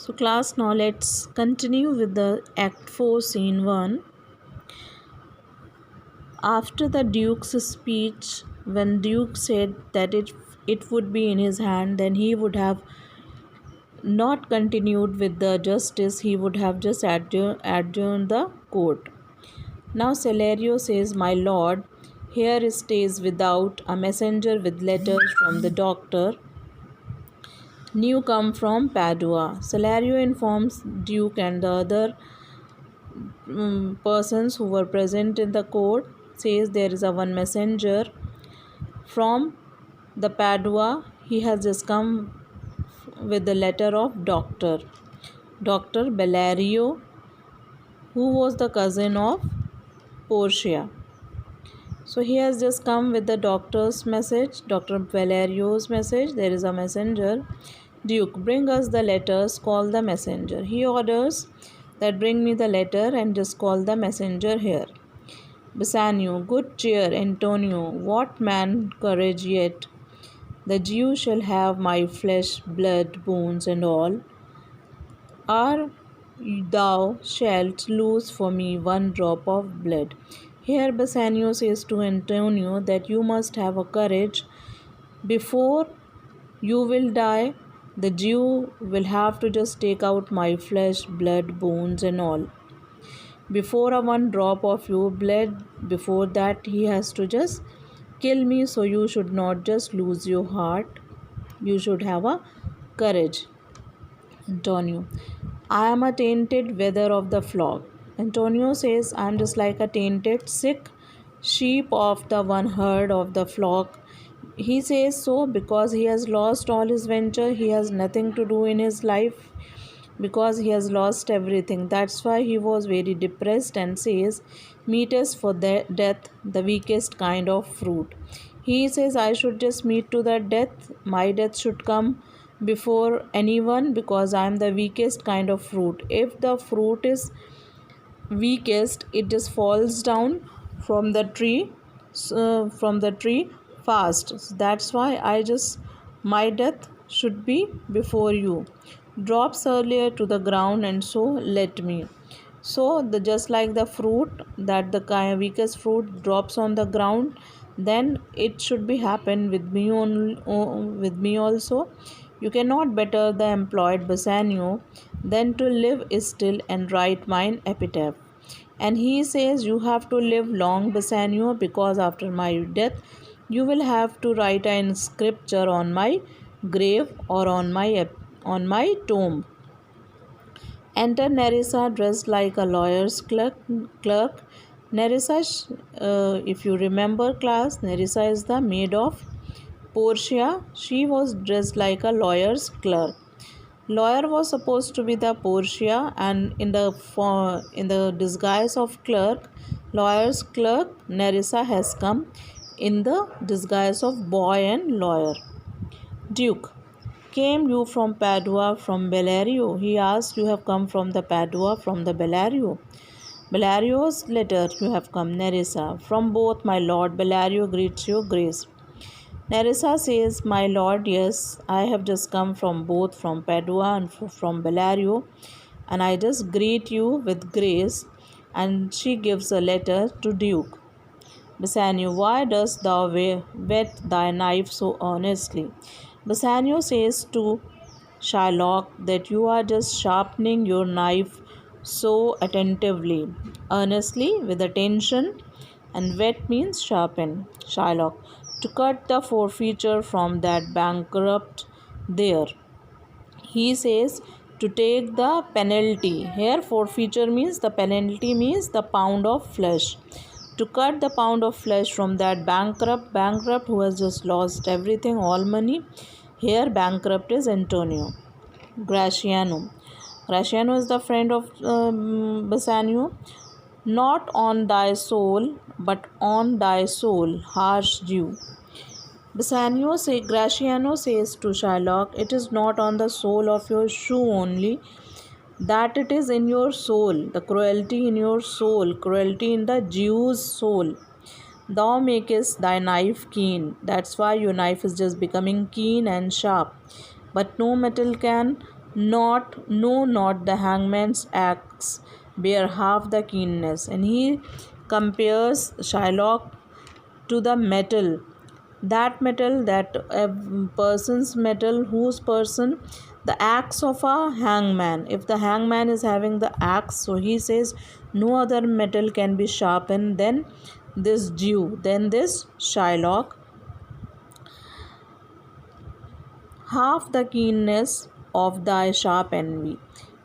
So, class, now let's continue with the Act 4, Scene 1. After the Duke's speech, when Duke said that it would be in his hand, then he would have not continued with the justice, he would have just adjourned the court. Now Celerio says, "My lord, here stays without a messenger with letters from the doctor, new come from Padua." Celerio informs Duke and the other persons who were present in the court, says there is a one messenger from the Padua. He has just come with the letter of Dr. Bellario, who was the cousin of Portia. So he has just come with the doctor's message, Dr. Valerio's message. There is a messenger. Duke, bring us the letters, call the messenger. He orders that bring me the letter and just call the messenger here. Bassanio, good cheer, Antonio, what man courage yet? The Jew shall have my flesh, blood, bones, and all. Or thou shalt lose for me one drop of blood. Here Bassanio says to Antonio that you must have a courage. Before you will die, the Jew will have to just take out my flesh, blood, bones, and all. Before a one drop of your blood, before that he has to just kill me. So you should not just lose your heart. You should have a courage. Antonio, I am a tainted wether of the flock. Antonio says, I am just like a tainted, sick sheep of the one herd of the flock. He says so because he has lost all his venture. He has nothing to do in his life because he has lost everything. That's why he was very depressed and says, meat is for death, the weakest kind of fruit. He says, I should just meet to that death. My death should come before anyone because I am the weakest kind of fruit. If the fruit is weakest, it just falls down from the tree fast. So that's why my death should be before you. Drops earlier to the ground, and so let me. So just like the fruit, that the weakest fruit drops on the ground, then it should be happen with me also. You cannot better the employed Bassanio than to live still and write mine epitaph. And he says, you have to live long, Bassanio, because after my death you will have to write an scripture on my grave or on my tomb. Enter Nerissa dressed like a lawyer's clerk. Nerissa, if you remember class, Nerissa is the maid of Portia. She was dressed like a lawyer's clerk. Lawyer was supposed to be the Portia, and in the disguise of clerk, lawyer's clerk, Nerissa has come in the disguise of boy and lawyer. Duke, came you from Padua, from Bellario? He asked. You have come from the Padua, from the Bellario. Bellario's letter you have come, Nerissa. From both, my lord. Bellario greets your grace. Nerissa says, my lord, yes, I have just come from both, from Padua and from Bellario, and I just greet you with grace. And she gives a letter to Duke. Bassanio, why dost thou whet thy knife so earnestly? Bassanio says to Shylock that you are just sharpening your knife so attentively, earnestly, with attention, and whet means sharpen. Shylock, to cut the forfeiture from that bankrupt there. He says to take the penalty. Here forfeiture means the penalty means the pound of flesh. To cut the pound of flesh from that bankrupt who has just lost everything, all money. Here bankrupt is Antonio. Gratiano. Gratiano is the friend of Bassanio. Not on thy soul, but on thy soul, harsh Jew. Gratiano says to Shylock, it is not on the sole of your shoe only, that it is in your soul, the cruelty in your soul, cruelty in the Jew's soul. Thou makest thy knife keen. That's why your knife is just becoming keen and sharp. But no metal can not the hangman's axe bear half the keenness. And he compares Shylock to the metal, that a person's metal, whose person, the axe of a hangman. If the hangman is having the axe, so he says no other metal can be sharpened than this Jew, than this Shylock. Half the keenness of thy sharp envy.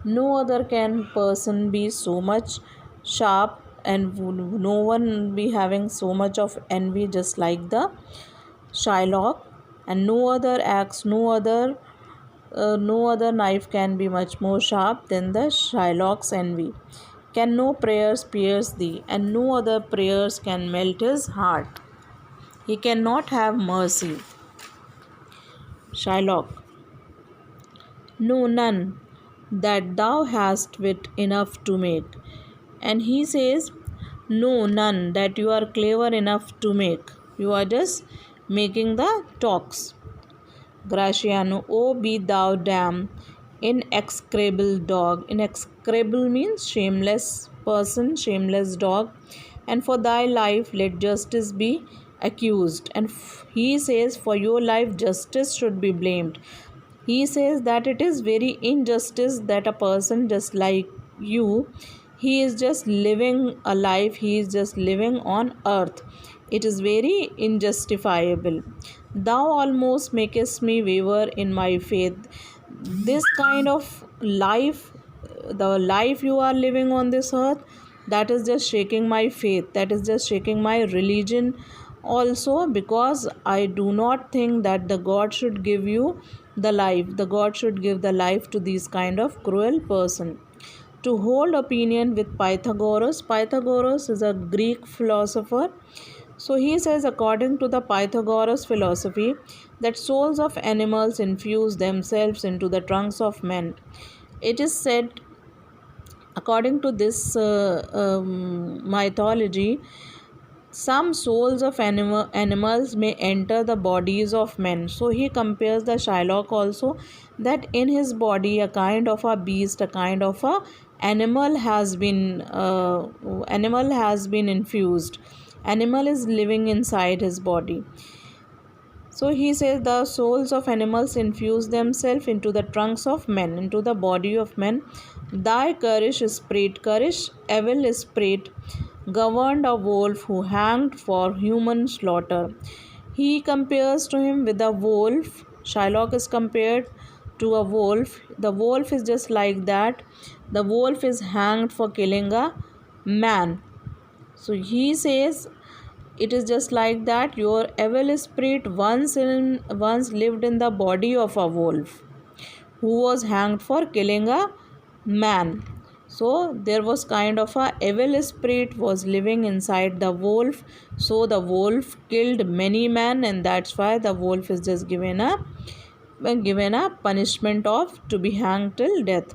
No other can person be so much sharp, and no one be having so much of envy just like the Shylock. And no other knife can be much more sharp than the Shylock's envy. Can no prayers pierce thee, and no other prayers can melt his heart. He cannot have mercy. Shylock. No, none, that thou hast wit enough to make. And he says, no, none, that you are clever enough to make. You are just making the talks. Gratiano, O be thou damned, inexecrable dog. Inexecrable means shameless person, shameless dog. And for thy life let justice be accused. And he says, for your life justice should be blamed. He says that it is very injustice that a person just like you, he is just living a life, he is just living on earth. It is very injustifiable. Thou almost makest me waver in my faith. This kind of life, the life you are living on this earth, that is just shaking my faith, that is just shaking my religion also, because I do not think that the God should give you the life. The God should give the life to these kind of cruel person. To hold opinion with Pythagoras. Pythagoras is a Greek philosopher. So he says, according to the Pythagoras philosophy, that souls of animals infuse themselves into the trunks of men. It is said, according to this mythology, some souls of animals may enter the bodies of men. So he compares the Shylock also, that in his body a kind of a beast, a kind of a animal has been infused. Animal is living inside his body. So he says the souls of animals infuse themselves into the trunks of men, into the body of men. Thy courage is spirit, courage, evil is spirit, governed a wolf who hanged for human slaughter. He compares to him with a wolf. Shylock is compared to a wolf. The wolf is just like that. The wolf is hanged for killing a man. So he says it is just like that. Your evil spirit once lived in the body of a wolf who was hanged for killing a man. So there was kind of a evil spirit was living inside the wolf. So the wolf killed many men, and that's why the wolf is just given a punishment of to be hanged till death.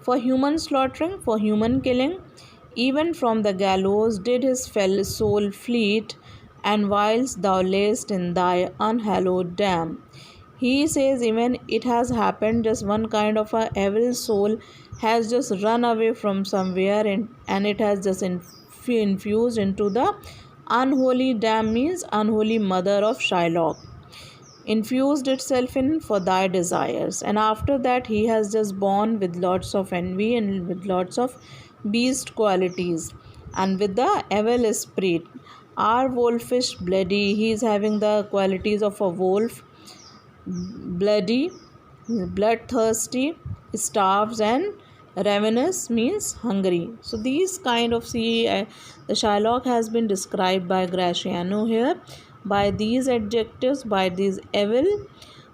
For human slaughtering, for human killing, even from the gallows did his fell soul fleet, and whilst thou layest in thy unhallowed dam. He says even it has happened, just one kind of a evil soul has just run away from somewhere, and it has just infused into the unholy dam, means unholy mother of Shylock, infused itself in for thy desires. And after that he has just born with lots of envy and with lots of beast qualities, and with the evil spirit. Our wolfish bloody, he is having the qualities of a wolf, bloody, bloodthirsty, starves, and ravenous means hungry. So these kind of the Shylock has been described by Gratiano here by these adjectives, by these evil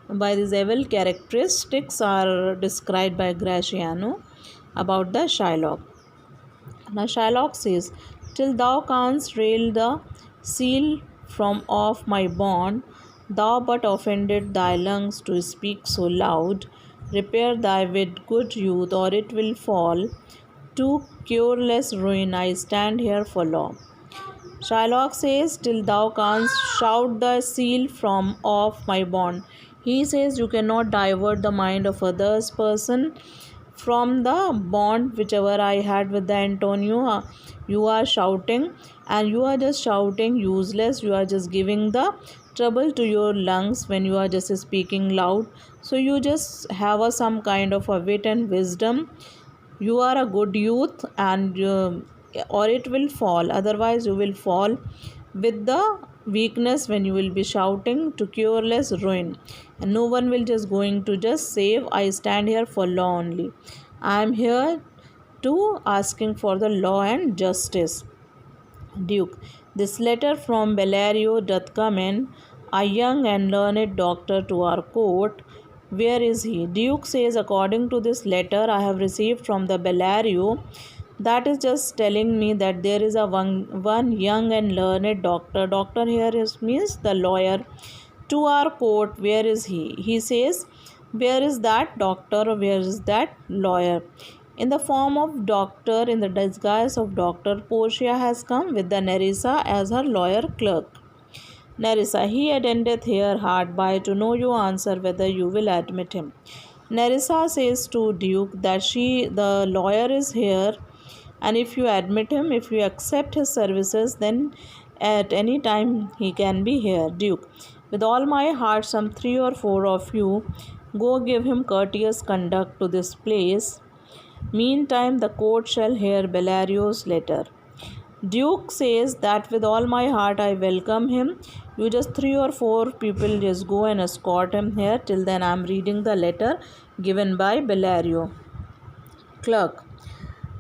characteristics are described by Gratiano about the Shylock. Now Shylock says, till thou canst rail the seal from off my bond, thou but offended thy lungs to speak so loud. Repair thy wit, good youth, or it will fall to cureless ruin. I stand here for law. Shylock says, till thou canst shout the seal from off my bond. He says you cannot divert the mind of others person from the bond whichever I had with the Antonio. You are shouting, and you are just shouting useless. You are just giving the trouble to your lungs when you are just speaking loud. So you just have some kind of a wit and wisdom. You are a good youth, and or it will fall, otherwise you will fall with the weakness when you will be shouting to cureless ruin, and no one will just going to just save. I stand here for law only. I am here to asking for the law and justice. Duke, this letter from Bellario doth come in, a young and learned doctor to our court. Where is he? Duke says, according to this letter I have received from the Bellario, that is just telling me that there is a one young and learned doctor. Doctor here is means the lawyer to our court. Where is he? He says, where is that doctor or where is that lawyer? In the form of doctor, in the disguise of doctor, Portia has come with the Nerissa as her lawyer clerk. Nerissa, he attendeth here hard by to know your answer whether you will admit him. Nerissa says to Duke that the lawyer is here, and if you admit him, if you accept his services, then at any time he can be here. Duke, with all my heart, some 3 or 4 of you go give him courteous conduct to this place. Meantime, the court shall hear Bellario's letter. Duke says that with all my heart I welcome him. You just 3 or 4 people just go and escort him here. Till then I am reading the letter given by Bellario. Clerk.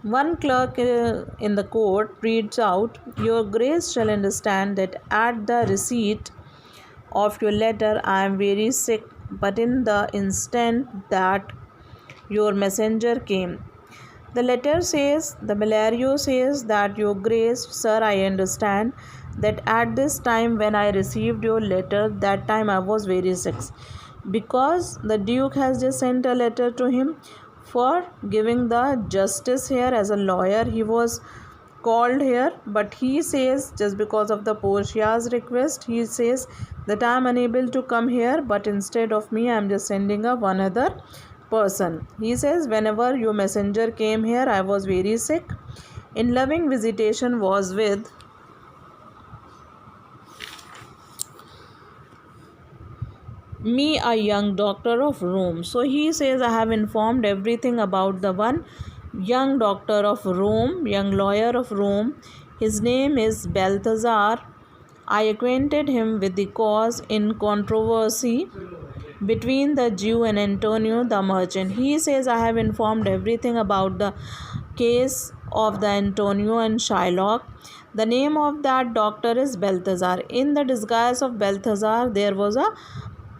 One clerk in the court reads out, Your Grace shall understand that at the receipt of your letter I am very sick, but in the instant that your messenger came. The letter says, the Bellario says that Your Grace, sir, I understand that at this time when I received your letter, that time I was very sick. Because the Duke has just sent a letter to him for giving the justice here as a lawyer. He was called here, but he says just because of the Portia's request, he says that I am unable to come here, but instead of me I am just sending one other person. He says, whenever your messenger came here, I was very sick. In loving visitation was with me a young doctor of Rome. So he says, I have informed everything about the one young doctor of Rome, young lawyer of Rome. His name is Balthazar. I acquainted him with the cause in controversy between the Jew and Antonio the merchant. He says, I have informed everything about the case of the Antonio and Shylock. The name of that doctor is Balthazar. In the disguise of Balthazar, there was a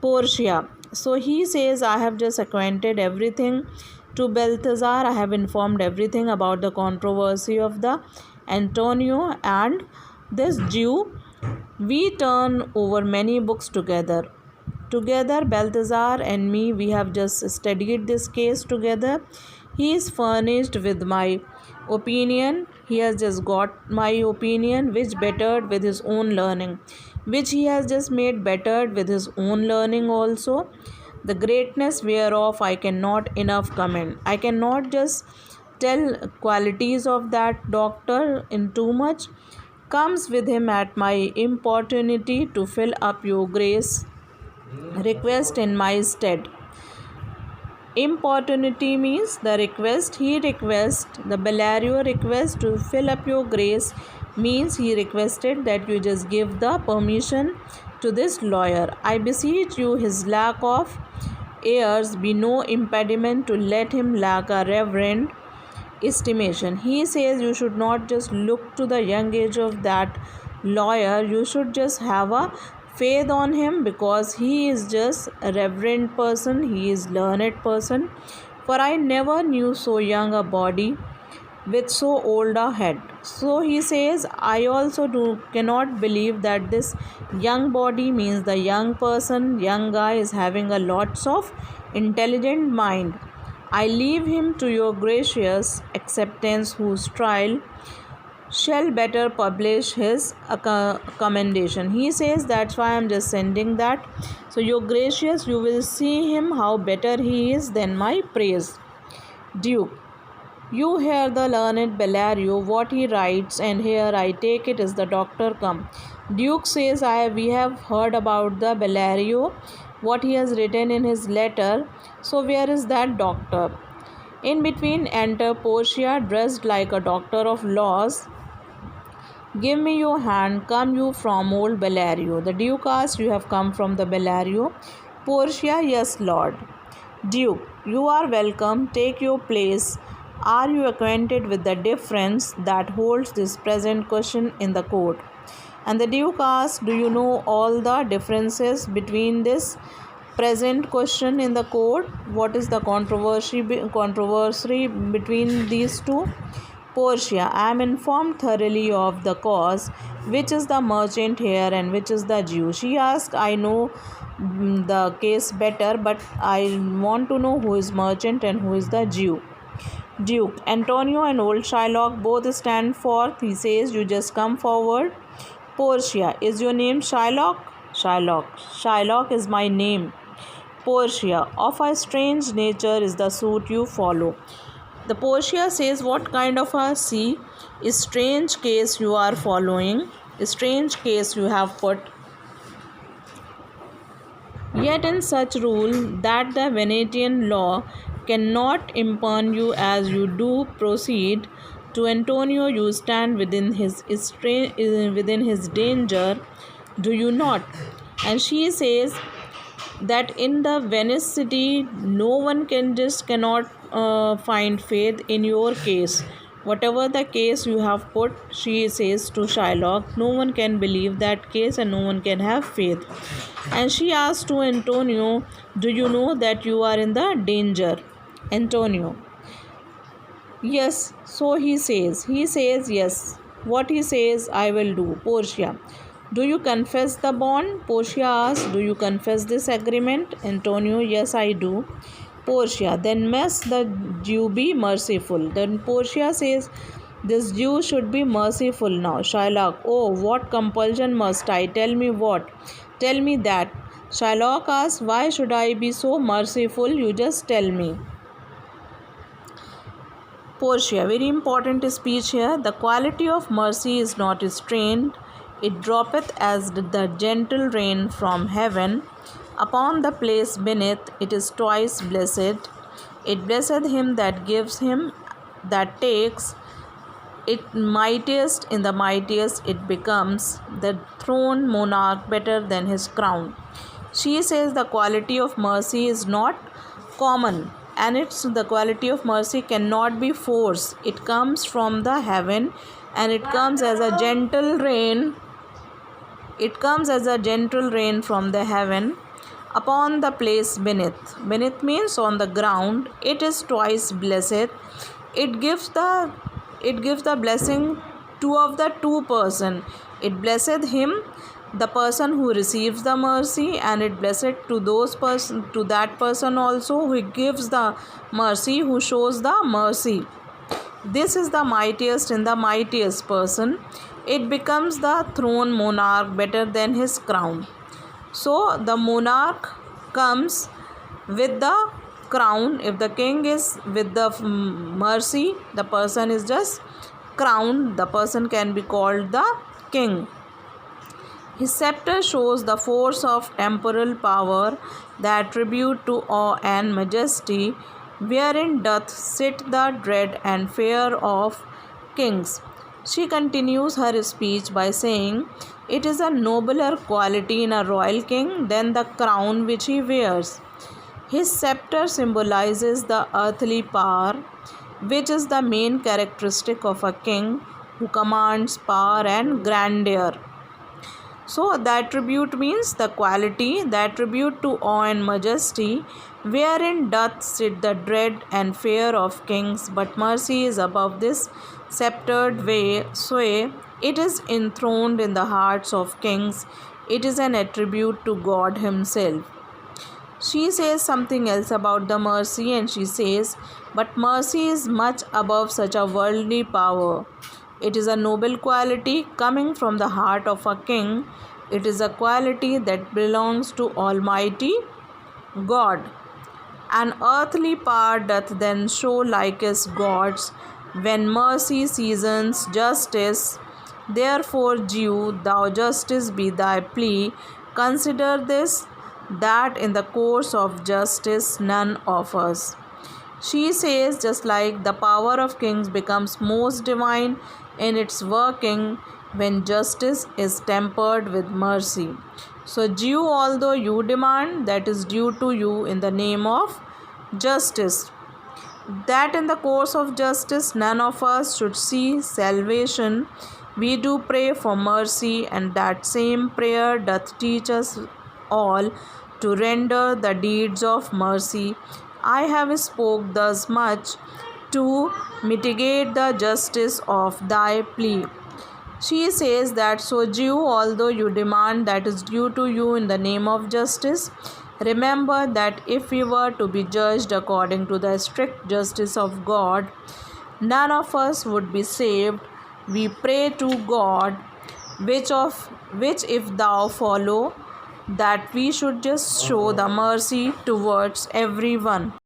Portia. So he says, I have just acquainted everything to Balthazar. I have informed everything about the controversy of the Antonio and this Jew. We turn over many books together. Together, Balthazar and me, we have just studied this case together. He is furnished with my opinion. He has just got my opinion, which bettered with his own learning, which he has just made bettered with his own learning also. The greatness whereof I cannot enough comment. I cannot just tell qualities of that doctor in too much. Comes with him at my importunity to fill up your grace request in my stead. Importunity means the request. He requests, the Bellario request to fill up your grace means he requested that you just give the permission to this lawyer. I beseech you, his lack of heirs be no impediment to let him lack a reverend estimation. He says you should not just look to the young age of that lawyer. You should just have a faith on him, because he is just a reverend person, he is learned person. For I never knew so young a body with so old a head. So he says, I also cannot believe that this young body means the young person, young guy is having a lots of intelligent mind. I leave him to your gracious acceptance, whose trial shall better publish his commendation. He says, that's why I'm just sending that. So, your gracious, you will see him how better he is than my praise. Duke. You hear the learned Bellario, what he writes, and here I take it is the doctor come. Duke says, we have heard about the Bellario, what he has written in his letter. So where is that doctor? In between enter Portia, dressed like a doctor of laws. Give me your hand, come you from old Bellario. The Duke asks, you have come from the Bellario? Portia, yes, Lord. Duke, you are welcome, take your place. Are you acquainted with the difference that holds this present question in the court? And the Duke asks, do you know all the differences between this present question in the court? What is the controversy between these two? Portia, I am informed thoroughly of the cause, which is the merchant here and which is the Jew. She asks, I know the case better, but I want to know who is merchant and who is the Jew. Duke, Antonio and old Shylock both stand forth. He says, you just come forward. Portia, is your name Shylock? Shylock, Shylock is my name. Portia, of a strange nature is the suit you follow. The Portia says, what kind of a strange case you are following, a strange case you have put. Yet in such rule that the Venetian law cannot impugn you as you do proceed. To Antonio you stand within his danger, do you not? And she says that in the Venice city no one cannot find faith in your case. Whatever the case you have put, she says to Shylock, no one can believe that case and no one can have faith. And she asks to Antonio, do you know that you are in the danger? Antonio, yes, so he says, yes. What he says, I will do. Portia, do you confess the bond? Portia asks, do you confess this agreement? Antonio, yes, I do. Portia, then must the Jew be merciful? Then Portia says, this Jew should be merciful now. Shylock, oh, what compulsion must I? Tell me what? Tell me that. Shylock asks, why should I be so merciful? You just tell me. Portia, very important speech here. The quality of mercy is not restrained. It droppeth as the gentle rain from heaven upon the place beneath. It is twice blessed. It blesseth him that gives, him that takes. It mightiest in the mightiest it becomes, the throned monarch better than his crown. She says the quality of mercy is not common, and the quality of mercy cannot be forced. It comes from the heaven and it comes as a gentle rain. It comes as a gentle rain from the heaven upon the place beneath. Beneath means on the ground. It is twice blessed. It gives the blessing of the two person. It blessed him, the person who receives the mercy, and it blessed to that person also who gives the mercy, who shows the mercy. This is the mightiest in the mightiest person. It becomes the throne monarch better than his crown. So the monarch comes with the crown. If the king is with the mercy, the person is just crowned. The person can be called the king. His scepter shows the force of temporal power, the attribute to awe and majesty, wherein doth sit the dread and fear of kings. She continues her speech by saying, it is a nobler quality in a royal king than the crown which he wears. His scepter symbolizes the earthly power, which is the main characteristic of a king who commands power and grandeur. So the attribute means the quality, the attribute to awe and majesty, wherein doth sit the dread and fear of kings, but mercy is above this sceptered sway. It is enthroned in the hearts of kings. It is an attribute to God himself. She says something else about the mercy, and she says, but mercy is much above such a worldly power. It is a noble quality coming from the heart of a king. It is a quality that belongs to Almighty God. An earthly power doth then show like as God's, when mercy seasons justice. Therefore, Jew, thou justice be thy plea. Consider this, that in the course of justice none offers. She says, just like the power of kings becomes most divine in its working when justice is tempered with mercy. So, Jew, although you demand that is due to you in the name of justice, that in the course of justice none of us should see salvation, we do pray for mercy, and that same prayer doth teach us all to render the deeds of mercy. I have spoke thus much to mitigate the justice of thy plea. She says that, so Jew, although you demand that is due to you in the name of justice, remember that if we were to be judged according to the strict justice of God, none of us would be saved. We pray to God, which if thou follow, that we should just show the mercy towards everyone.